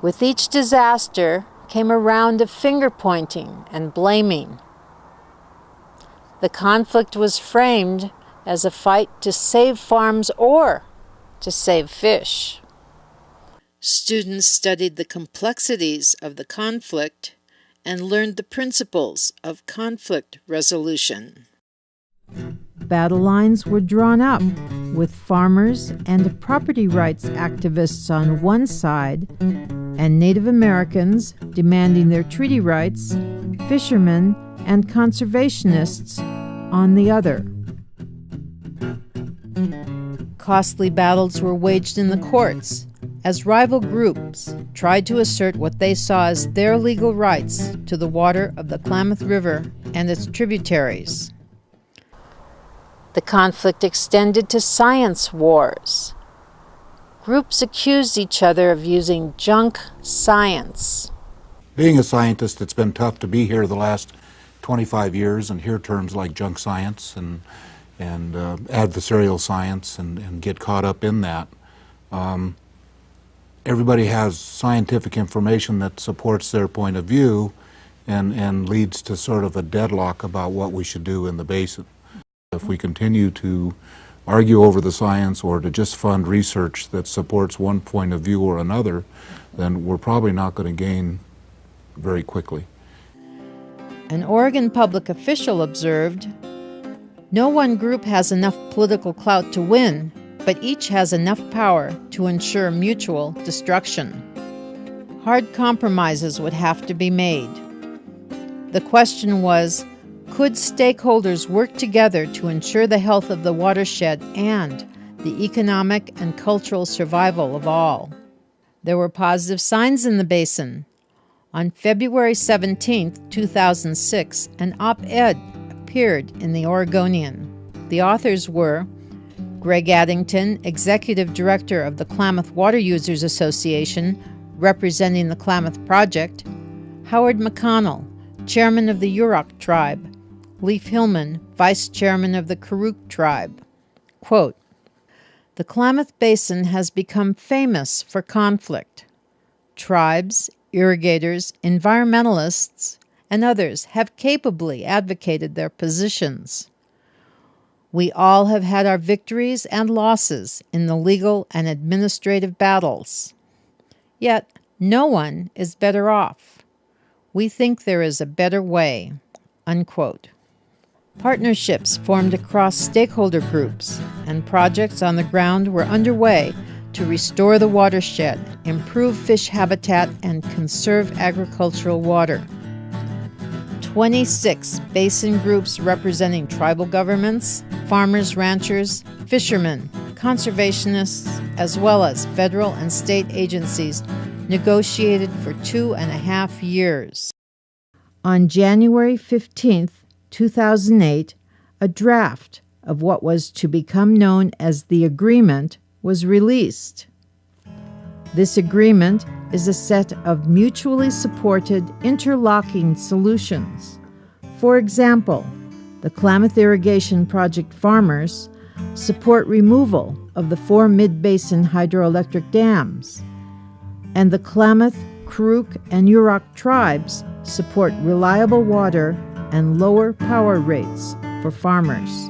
With each disaster came a round of finger-pointing and blaming. The conflict was framed as a fight to save farms or to save fish. Students studied the complexities of the conflict and learned the principles of conflict resolution. Battle lines were drawn up, with farmers and property rights activists on one side and Native Americans demanding their treaty rights, fishermen and conservationists on the other. Costly battles were waged in the courts as rival groups tried to assert what they saw as their legal rights to the water of the Klamath River and its tributaries. The conflict extended to science wars. Groups accused each other of using junk science. Being a scientist, it's been tough to be here the last 25 years and hear terms like junk science and adversarial science and get caught up in that. Everybody has scientific information that supports their point of view and leads to sort of a deadlock about what we should do in the basin. If we continue to argue over the science or to just fund research that supports one point of view or another, then we're probably not going to gain very quickly. An Oregon public official observed, "No one group has enough political clout to win, but each has enough power to ensure mutual destruction." Hard compromises would have to be made. The question was, could stakeholders work together to ensure the health of the watershed and the economic and cultural survival of all? There were positive signs in the basin. On February 17, 2006, an op-ed appeared in the Oregonian. The authors were Greg Addington, Executive Director of the Klamath Water Users Association, representing the Klamath Project, Howard McConnell, Chairman of the Yurok Tribe, Leif Hillman, Vice Chairman of the Karuk Tribe. Quote, "The Klamath Basin has become famous for conflict. Tribes, irrigators, environmentalists, and others have capably advocated their positions. We all have had our victories and losses in the legal and administrative battles. Yet no one is better off. We think there is a better way." Unquote. Partnerships formed across stakeholder groups, and projects on the ground were underway to restore the watershed, improve fish habitat, and conserve agricultural water. 26 basin groups representing tribal governments, farmers, ranchers, fishermen, conservationists, as well as federal and state agencies negotiated for 2.5 years. On January 15, 2008, a draft of what was to become known as the Agreement was released. This agreement is a set of mutually supported interlocking solutions. For example, the Klamath Irrigation Project farmers support removal of the 4 mid-basin hydroelectric dams, and the Klamath, Karuk, and Yurok tribes support reliable water and lower power rates for farmers.